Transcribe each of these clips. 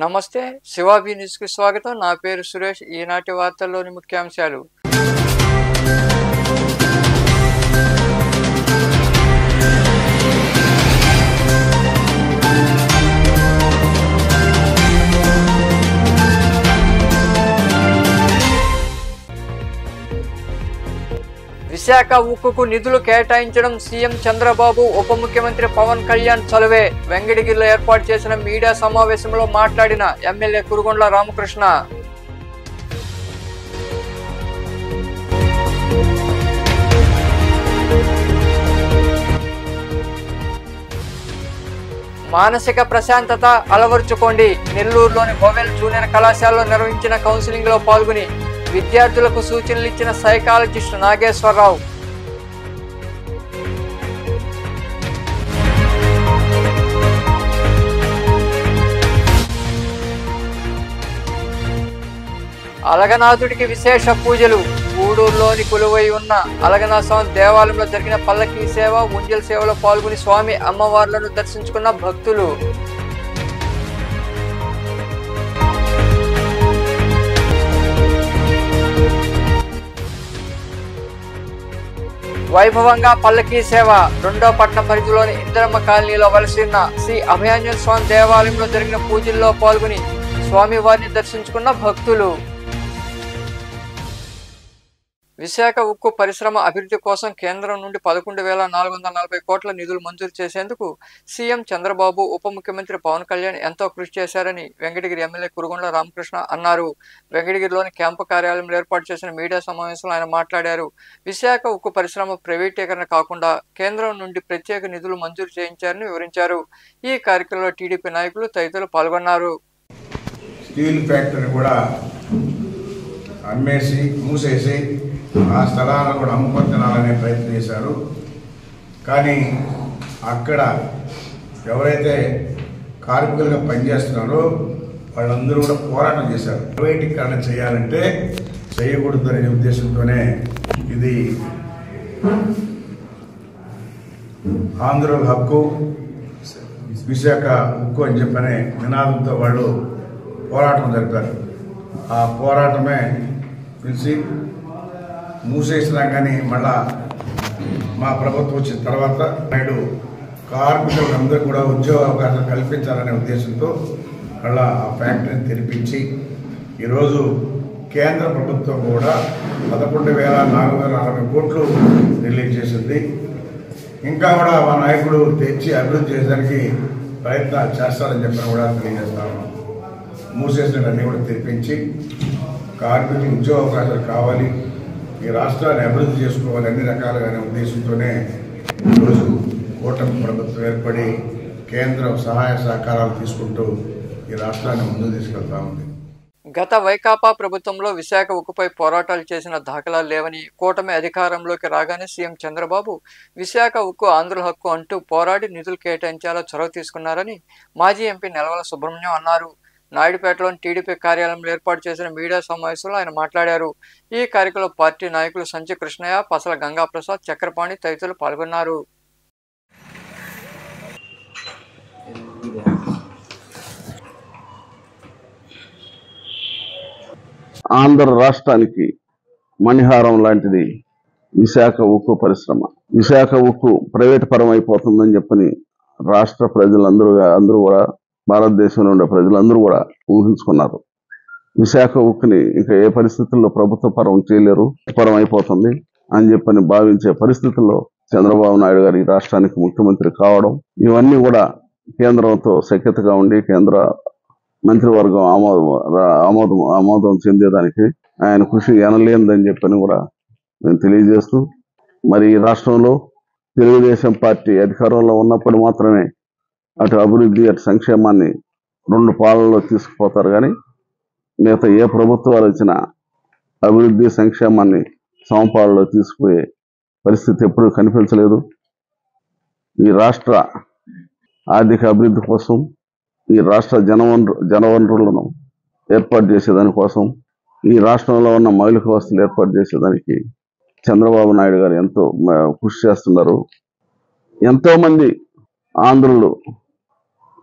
నమస్తే శివాబీ న్యూస్కి స్వాగతం. నా పేరు సురేష్. ఈనాటి వార్తల్లోని ముఖ్యాంశాలు. విశాఖ ఉక్కుకు నిధులు కేటాయించడం సీఎం చంద్రబాబు, ఉప ముఖ్యమంత్రి పవన్ కళ్యాణ్ చలువే. వెంకటగిరిలో ఏర్పాటు చేసిన మీడియా సమావేశంలో మాట్లాడిన ఎమ్మెల్యే కురుగొండ్ల రామకృష్ణ. మానసిక ప్రశాంతత అలవరుచుకోండి. నెల్లూరులోని బోవెల్ జూనియర్ కళాశాలలో నిర్వహించిన కౌన్సిలింగ్ లో పాల్గొని విద్యార్థులకు సూచనలు ఇచ్చిన సైకాలజిస్ట్ నాగేశ్వరరావు. అలగనాథుడికి విశేష పూజలు. గూడూరులోని కొలువై ఉన్న అలగనాథ స్వామి దేవాలయంలో జరిగిన పల్లకీ సేవ, ఉంజల్ సేవలో పాల్గొని స్వామి అమ్మవార్లను దర్శించుకున్న భక్తులు. వైభవంగా పల్లకీ సేవ. రెండో పట్టణ పరిధిలోని ఇందిరమ్మ కాలనీలో వలసిన శ్రీ అభయాంజనేయ స్వామి దేవాలయంలో జరిగిన పూజల్లో పాల్గొని స్వామివారిని దర్శించుకున్న భక్తులు. విశాఖ ఉక్కు పరిశ్రమ అభివృద్ధి కోసం కేంద్రం నుండి 11,440 కోట్ల నిధులు మంజూరు చేసేందుకు సీఎం చంద్రబాబు, ఉప ముఖ్యమంత్రి పవన్ కళ్యాణ్ ఎంతో కృషి చేశారని వెంకటగిరి ఎమ్మెల్యే కురుగొండ్ల రామకృష్ణ అన్నారు. వెంకటగిరిలోని క్యాంపు కార్యాలయంలో ఏర్పాటు చేసిన మీడియా సమావేశంలో ఆయన మాట్లాడారు. విశాఖ ఉక్కు పరిశ్రమ ప్రైవేటీకరణ కాకుండా కేంద్రం నుండి ప్రత్యేక నిధులు మంజూరు చేయించారని వివరించారు. ఈ కార్యక్రమంలో టీడీపీ నాయకులు తదితరులు పాల్గొన్నారు. స్టీల్ ఫ్యాక్టరీ కూడా అమ్మేసి మూసేసి ఆ స్థలాలను కూడా అమ్ముకొని తినాలనే ప్రయత్నం చేశారు. కానీ అక్కడ ఎవరైతే కార్మికులుగా పనిచేస్తున్నారో వాళ్ళందరూ కూడా పోరాటం చేశారు. ప్రైవేటీకరణ చేయాలంటే చేయకూడదు అనే ఉద్దేశంతోనే ఇది ఆంధ్రుల హక్కు, విశాఖ ఉక్కు అని చెప్పనే నినాదంతో వాళ్ళు పోరాటం జరిపారు. ఆ పోరాటమే పిలిచి మూసేసినా కానీ మళ్ళా మా ప్రభుత్వం వచ్చిన తర్వాత నాయుడు కార్మికులందరూ కూడా ఉద్యోగ అవకాశాలు కల్పించాలనే ఉద్దేశంతో మళ్ళా ఆ ఫ్యాక్టరీని తెరిపించి ఈరోజు కేంద్ర ప్రభుత్వం కూడా 11,440 కోట్లు రిలీజ్ చేసింది. ఇంకా కూడా మా నాయకుడు తెచ్చి అభివృద్ధి చేయడానికి ప్రయత్నాలు చేస్తారని చెప్పిన కూడా తెలియజేస్తా ఉన్నాం. మూసేసినవన్నీ కూడా తెరిపించి కార్మికులకు ఉద్యోగ అవకాశాలు కావాలి, ఈ రాష్ట్రాన్ని అభివృద్ధి చేసుకోవాలి అన్ని రకాలుగానే ఉద్దేశంతోనే ఈరోజు కూటమి ప్రభుత్వం ఏర్పడి కేంద్రం సహాయ సహకారాలు తీసుకుంటూ ఈ రాష్ట్రాన్ని ముందుకు తీసుకెళ్తా ఉంది. గత వైకాపా ప్రభుత్వంలో విశాఖ ఉక్కుపై పోరాటాలు చేసిన దాఖలాలు లేవని, కూటమి అధికారంలోకి రాగానే సీఎం చంద్రబాబు విశాఖ ఉక్కు ఆంధ్రుల హక్కు అంటూ పోరాడి నిధులు కేటాయించేలా చొరవ తీసుకున్నారని మాజీ ఎంపీ నెలవల సుబ్రహ్మణ్యం అన్నారు. నాయుడుపేటలోని టీడీపీ కార్యాలయంలో ఏర్పాటు చేసిన మీడియా సమావేశంలో ఆయన మాట్లాడారు. ఈ కార్యక్రమంలో పార్టీ నాయకులు సంచి కృష్ణయ్య, పసల గంగాప్రసాద్, చక్రపాణి తదితరులు పాల్గొన్నారు. ఆంధ్ర రాష్ట్రానికి మణిహారం లాంటిది విశాఖ ఉక్కు పరిశ్రమ. విశాఖ ఉక్కు ప్రైవేట్ పరం అయిపోతుందని చెప్పని రాష్ట్ర ప్రజలందరూ కూడా, భారతదేశంలో ఉండే ప్రజలందరూ కూడా ఊహించుకున్నారు. విశాఖ ఉక్కుని ఇంకా ఏ పరిస్థితుల్లో ప్రభుత్వ పరం చేయలేరు, పరం అయిపోతుంది అని చెప్పని భావించే పరిస్థితుల్లో చంద్రబాబు నాయుడు గారు ఈ రాష్ట్రానికి ముఖ్యమంత్రి కావడం, ఇవన్నీ కూడా కేంద్రంతో సఖ్యతగా ఉండి కేంద్ర మంత్రివర్గం ఆమోదం చెందేదానికి ఆయన కృషి ఎనలేనిదని చెప్పని కూడా నేను తెలియజేస్తూ, మరి ఈ రాష్ట్రంలో తెలుగుదేశం పార్టీ అధికారంలో ఉన్నప్పుడు మాత్రమే అటు అభివృద్ధి, అటు సంక్షేమాన్ని 2 పాలనలో తీసుకుపోతారు. కానీ మిగతా ఏ ప్రభుత్వాలు వచ్చినా అభివృద్ధి, సంక్షేమాన్ని సమపాలలో తీసుకుపోయే పరిస్థితి ఎప్పుడూ కనిపించలేదు. ఈ రాష్ట్ర ఆర్థిక అభివృద్ధి కోసం, ఈ రాష్ట్ర జనవనరులను ఏర్పాటు చేసేదానికోసం, ఈ రాష్ట్రంలో ఉన్న మౌలిక వసతులు ఏర్పాటు చేసేదానికి చంద్రబాబు నాయుడు గారు ఎంతో కృషి చేస్తున్నారు. ఎంతోమంది ఆంధ్రులు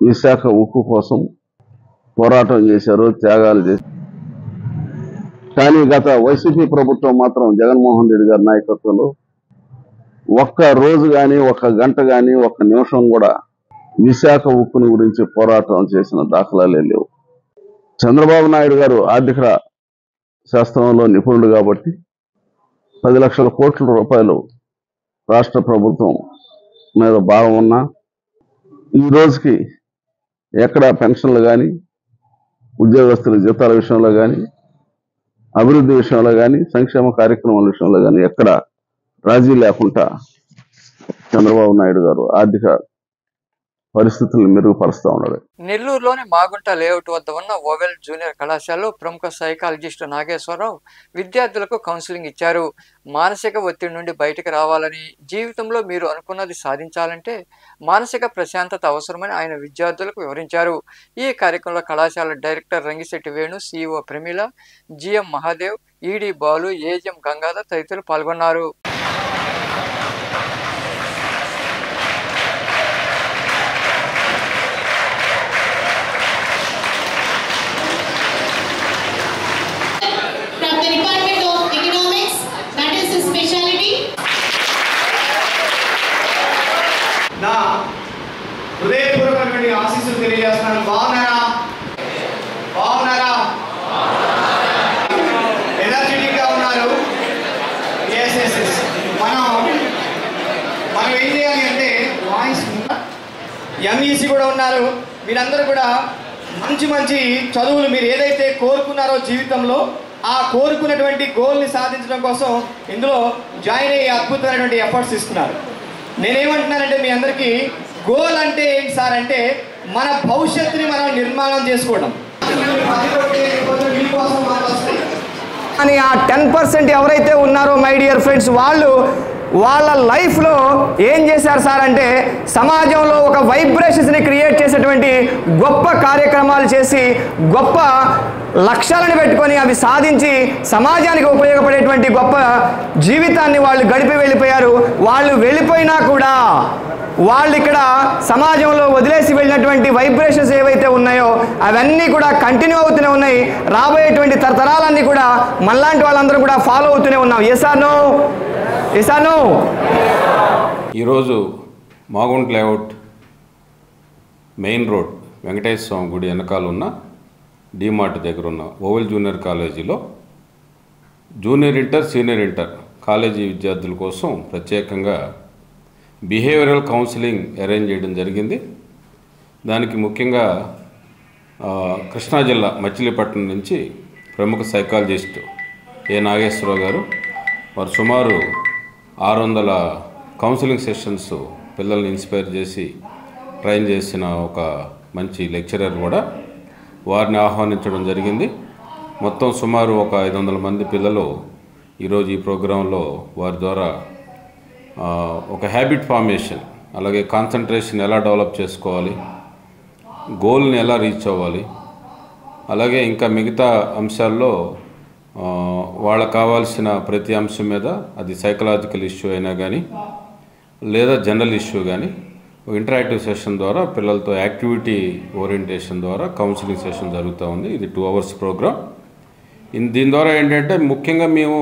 విశాఖ ఉక్కు కోసం పోరాటం చేశారు, త్యాగాలు చేశారు. కానీ గత వైసీపీ ప్రభుత్వం మాత్రం జగన్మోహన్ రెడ్డి గారి నాయకత్వంలో ఒక్క రోజు కానీ, ఒక్క గంట కానీ, ఒక్క నిమిషం కూడా విశాఖ ఉక్కుని గురించి పోరాటం చేసిన దాఖలాలే లేవు. చంద్రబాబు నాయుడు గారు ఆర్థిక శాస్త్రంలో నిపుణుడు కాబట్టి 10 లక్షల కోట్ల రూపాయలు రాష్ట్ర ప్రభుత్వం మీద భారం ఉన్నా ఈ రోజుకి ఎక్కడ పెన్షన్లు కానీ, ఉద్యోగస్తుల జీతాల విషయంలో కానీ, అభివృద్ధి విషయంలో కానీ, సంక్షేమ కార్యక్రమాల విషయంలో కానీ ఎక్కడ రాజీ లేకుండా చంద్రబాబు నాయుడు గారు ఆర్థిక పరిస్థితులను మెరుగుపరుస్తూ ఉన్నాడు. నెల్లూరులోని మాగుంట లేఅవుట్ వద్ద ఉన్న ఓవెల్ జూనియర్ కళాశాలలో ప్రముఖ సైకాలజిస్ట్ నాగేశ్వరరావు విద్యార్థులకు కౌన్సిలింగ్ ఇచ్చారు. మానసిక ఒత్తిడి నుండి బయటకు రావాలని, జీవితంలో మీరు అనుకున్నది సాధించాలంటే మానసిక ప్రశాంతత అవసరమని ఆయన విద్యార్థులకు వివరించారు. ఈ కార్యక్రమంలో కళాశాల director Rangisetti Venu, CEO Pramila, GM Mahadev, ఈడి బాలు, ఏజిఎం గంగాధర్ తదితరులు పాల్గొన్నారు. నా హృదయపూర్వకమైన ఆశీస్సులు తెలియజేస్తున్నాను. బాగున్నారా? ఎనర్జెటిక్గా ఉన్నారు. ఎస్ మనం ఏం చేయాలి అంటే వాయిస్ ఎంఈసి కూడా ఉన్నారు. మీరందరూ కూడా మంచి చదువులు మీరు ఏదైతే కోరుకున్నారో జీవితంలో ఆ కోరుకున్నటువంటి గోల్ని సాధించడం కోసం ఇందులో జాయిన్ అయ్యి అద్భుతమైనటువంటి ఎఫర్ట్స్ ఇస్తున్నారు. నేనేమంటున్నానంటే మీ అందరికీ గోల్ అంటే ఏంటి సార్ అంటే మన భవిష్యత్తుని మనం నిర్మాణం చేసుకోవడం. కానీ ఆ 10% ఎవరైతే ఉన్నారో మై డియర్ ఫ్రెండ్స్, వాళ్ళ లైఫ్లో ఏం చేశారు సార్ అంటే సమాజంలో ఒక వైబ్రేషన్స్ని క్రియేట్ చేసేటువంటి గొప్ప కార్యక్రమాలు చేసి గొప్ప లక్ష్యాలను పెట్టుకొని అవి సాధించి సమాజానికి ఉపయోగపడేటువంటి గొప్ప జీవితాన్ని వాళ్ళు గడిపి వెళ్ళిపోయారు. వాళ్ళు వెళ్ళిపోయినా కూడా వాళ్ళు ఇక్కడ సమాజంలో వదిలేసి వెళ్ళినటువంటి వైబ్రేషన్స్ ఏవైతే ఉన్నాయో అవన్నీ కూడా కంటిన్యూ అవుతూనే ఉన్నాయి. రాబోయేటువంటి తరతరాలన్నీ కూడా మనలాంటి వాళ్ళందరూ కూడా ఫాలో అవుతూనే ఉన్నాం. ఎసానో ఈరోజు Magunta layout main road Venkateswara Swamy గుడి వెనకాల ఉన్న డిమార్ట్ దగ్గర ఉన్న ఓవెల్ జూనియర్ కాలేజీలో junior inter, senior inter college విద్యార్థుల కోసం ప్రత్యేకంగా బిహేవియరల్ కౌన్సిలింగ్ అరేంజ్ చేయడం జరిగింది. దానికి ముఖ్యంగా కృష్ణా జిల్లా మచిలీపట్నం నుంచి ప్రముఖ సైకాలజిస్ట్ ఏ నాగేశ్వరరావు గారు వారు సుమారు 600 కౌన్సిలింగ్ సెషన్స్ పిల్లల్ని ఇన్స్పైర్ చేసి ట్రైన్ చేసిన ఒక మంచి లెక్చరర్ కూడా వారిని ఆహ్వానించడం జరిగింది. మొత్తం సుమారు ఒక 500 మంది పిల్లలు ఈరోజు ఈ ప్రోగ్రాంలో వారి ద్వారా ఒక హ్యాబిట్ ఫార్మేషన్, అలాగే కాన్సన్ట్రేషన్ ఎలా డెవలప్ చేసుకోవాలి, గోల్ని ఎలా రీచ్ అవ్వాలి, అలాగే ఇంకా మిగతా అంశాల్లో వాళ్ళకు కావాల్సిన ప్రతి అంశం మీద అది సైకలాజికల్ ఇష్యూ అయినా కానీ లేదా జనరల్ ఇష్యూ కానీ ఇంటరాక్టివ్ సెషన్ ద్వారా పిల్లలతో యాక్టివిటీ ఓరియంటేషన్ ద్వారా కౌన్సిలింగ్ సెషన్ జరుగుతూ ఉంది. ఇది 2 hours ప్రోగ్రామ్. దీని ద్వారా ఏంటంటే ముఖ్యంగా మేము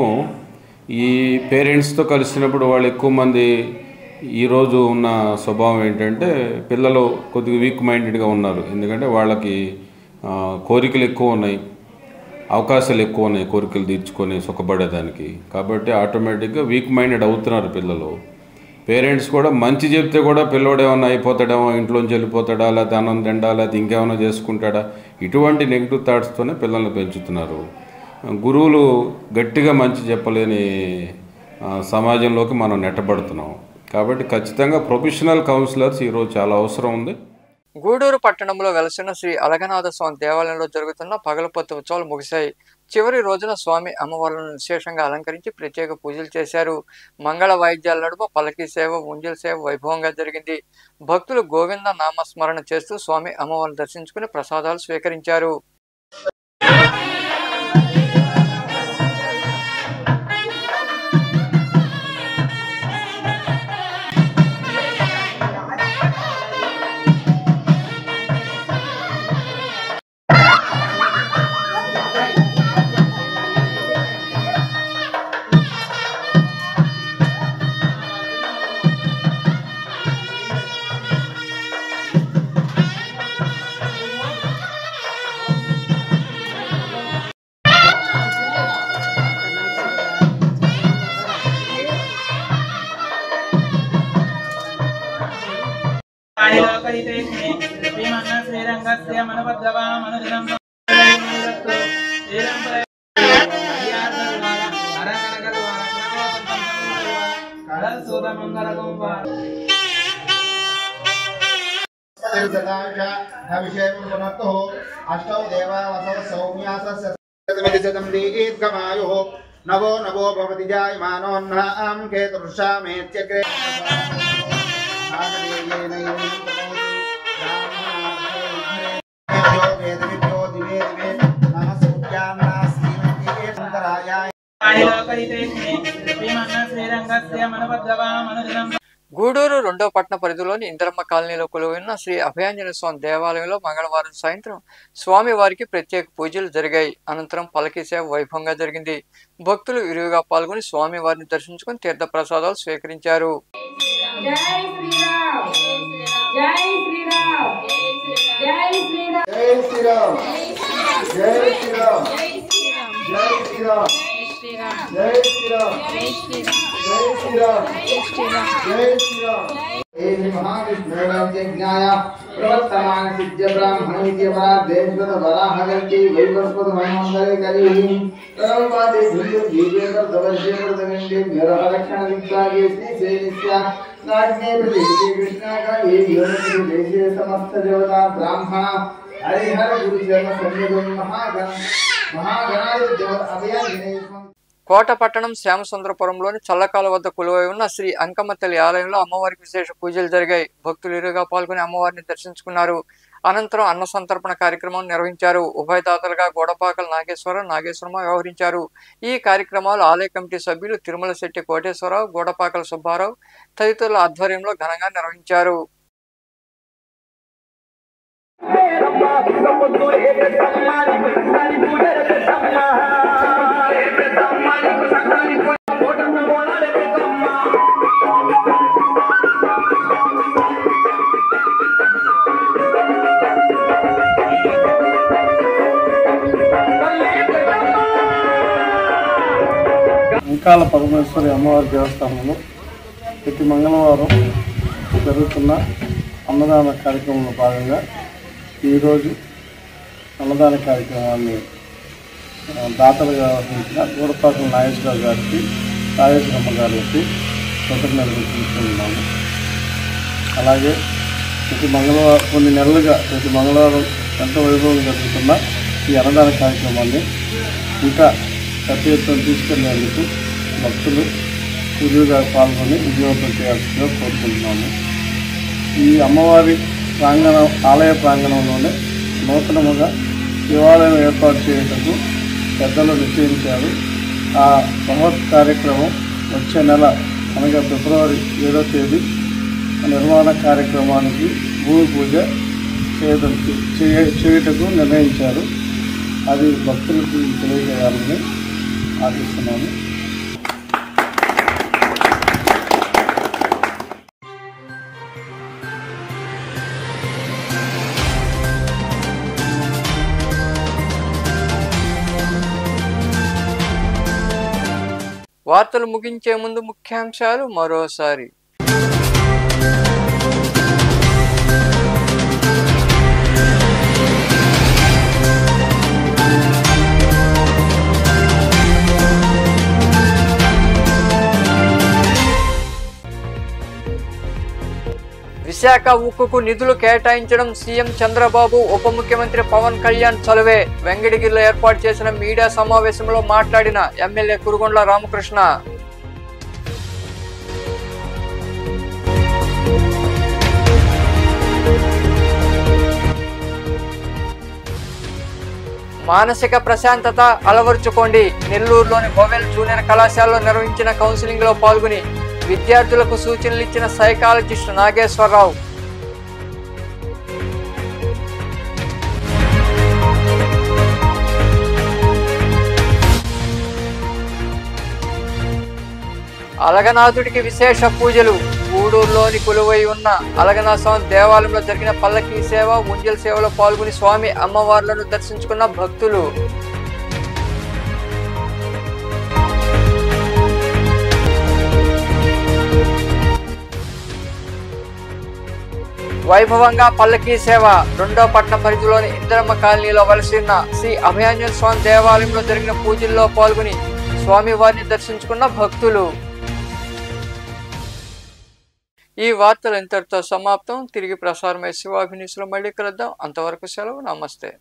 ఈ పేరెంట్స్తో కలిసినప్పుడు వాళ్ళు ఎక్కువ మంది ఈరోజు ఉన్న స్వభావం ఏంటంటే పిల్లలు కొద్దిగా వీక్ మైండెడ్గా ఉన్నారు. ఎందుకంటే వాళ్ళకి కోరికలు ఎక్కువ ఉన్నాయి, అవకాశాలు ఎక్కువ ఉన్నాయి కోరికలు తీర్చుకొని సుఖపడేదానికి. కాబట్టి ఆటోమేటిక్గా వీక్ మైండెడ్ అవుతున్నారు పిల్లలు. పేరెంట్స్ కూడా మంచి చెప్తే కూడా పిల్లోడు ఏమన్నా అయిపోతాడేమో, ఇంట్లోంచి వెళ్ళిపోతాడా, లేకపోతే అన్నం తిండా, లేకపోతే ఇంకేమైనా చేసుకుంటాడా, ఇటువంటి నెగిటివ్ థాట్స్తోనే పిల్లల్ని పెంచుతున్నారు. గురువులు గట్టిగా మంచి చెప్పలేని సమాజంలోకి మనం నెట్టబడుతున్నాం. కాబట్టి ఖచ్చితంగా ప్రొఫెషనల్ కౌన్సిలర్స్ ఈరోజు చాలా అవసరం ఉంది. గూడూరు పట్టణంలో వెలసిన శ్రీ అలగనాథ స్వామి దేవాలయంలో జరుగుతున్న పగలపొత్తు ఉత్సవాలు ముగిశాయి. చివరి రోజున స్వామి అమ్మవార్లను విశేషంగా అలంకరించి ప్రత్యేక పూజలు చేశారు. మంగళ వాయిద్యాల నడుమ పల్లకీ సేవ, ఉంజల సేవ వైభవంగా జరిగింది. భక్తులు గోవింద నామస్మరణ చేస్తూ స్వామి అమ్మవారిని దర్శించుకుని ప్రసాదాలు స్వీకరించారు. अष्टौ देवावसौ सौम्यासस्य दीर्घमायुः नवो नवो भवति जायमानोऽन्नां केतुर्षामेत्यग्रे గూడూరు 2వ పట్టణ పరిధిలోని ఇంద్రమ్మ కాలనీలో కొలువైన శ్రీ అభయాంజనేయ స్వామి దేవాలయంలో మంగళవారం సాయంత్రం స్వామివారికి ప్రత్యేక పూజలు జరిగాయి. అనంతరం పల్లకీ సేవ వైభవంగా జరిగింది. భక్తులు విరివిగా పాల్గొని స్వామివారిని దర్శించుకుని తీర్థ ప్రసాదాలు స్వీకరించారు. కోట పట్టణం శ్యామసుందరపురంలోని చల్లకాల వద్ద కొలువై ఉన్న శ్రీ అంకమ్మ తల్లి ఆలయంలో అమ్మవారికి విశేష పూజలు జరిగాయి. భక్తులు ఇరుగా పాల్గొని అమ్మవారిని దర్శించుకున్నారు. అనంతరం అన్న సంతర్పణ కార్యక్రమం నిర్వహించారు. ఉభయదాతలుగా గోడపాకల నాగేశ్వరమ్మ వ్యవహరించారు. ఈ కార్యక్రమాలు ఆలయ కమిటీ సభ్యులు తిరుమల శెట్టి కోటేశ్వరరావు, గోడపాకల సుబ్బారావు తదితరుల ఆధ్వర్యంలో ఘనంగా నిర్వహించారు. అంకాల పరమేశ్వరి అమ్మవారి దేవస్థానంలో ప్రతి మంగళవారం జరుగుతున్న అన్నదాన కార్యక్రమంలో భాగంగా ఈరోజు అన్నదాన కార్యక్రమాన్ని దాతలుగా వ్యవహరించిన గోడపాకల నాగేశ్వరరావు గారికి, రాజేశ్వరమ్మ గారికి కృతజ్ఞతలు తెలుపుతున్నాము. అలాగే ప్రతి మంగళవారం కొన్ని నెలలుగా ప్రతి మంగళవారం ఎంతో వైభవంగా జరుగుతున్న ఈ అన్నదాన కార్యక్రమాన్ని ఇంకా పెద్ద ఎత్తున తీసుకెళ్లేందుకు భక్తులు విరివిగా పాల్గొని విజయవంతం చేయాల్సిందిగా కోరుకుంటున్నాము. ఈ అమ్మవారి ఆలయ ప్రాంగణంలోనే నూతనముగా శివాలయం ఏర్పాటు చేయటకు పెద్దలు నిశ్చయించారు. ఆ బృహత్ కార్యక్రమం వచ్చే నెల అనగా ఫిబ్రవరి 7వ తేదీ నిర్మాణ కార్యక్రమానికి భూమి పూజ చేయుటకు నిర్ణయించారు. అది భక్తులకు తెలియజేయాలని ఆశిస్తున్నాను. వార్తలు ముగించే ముందు ముఖ్యాంశాలు మరోసారి. విశాఖ ఉక్కుకు నిధులు కేటాయించడం సీఎం చంద్రబాబు, ఉప ముఖ్యమంత్రి పవన్ కళ్యాణ్ చలువే. వెంకటగిరిలో ఏర్పాటు చేసిన మీడియా సమావేశంలో మాట్లాడిన ఎమ్మెల్యే కురుగొండ్ల రామకృష్ణ. మానసిక ప్రశాంతత అలవరుచుకోండి. నెల్లూరులోని బోవెల్ జూనియర్ కళాశాలలో నిర్వహించిన కౌన్సిలింగ్ లో పాల్గొని విద్యార్థులకు సూచనలు ఇచ్చిన సైకాలజిస్ట్ నాగేశ్వరరావు. అలగనాథుడికి విశేష పూజలు. గూడూరులోని కొలువై ఉన్న అలగనాథ స్వామి దేవాలయంలో జరిగిన పల్లకీ సేవ, ఉంజల్ సేవలో పాల్గొని స్వామి అమ్మవార్లను దర్శించుకున్న భక్తులు. వైభవంగా పల్లకీ సేవ రెండో పట్టణ పరిధిలోని ఇందిరమ్మ కాలనీలో వలసిన శ్రీ అభయాంజన స్వామి దేవాలయంలో జరిగిన పూజల్లో పాల్గొని స్వామివారిని దర్శించుకున్న భక్తులు. ఈ వార్తలు ఇంతటితో సమాప్తం. తిరిగి ప్రసారమై శివాభినీసులో మళ్ళీ కలుద్దాం. అంతవరకు సెలవు. నమస్తే.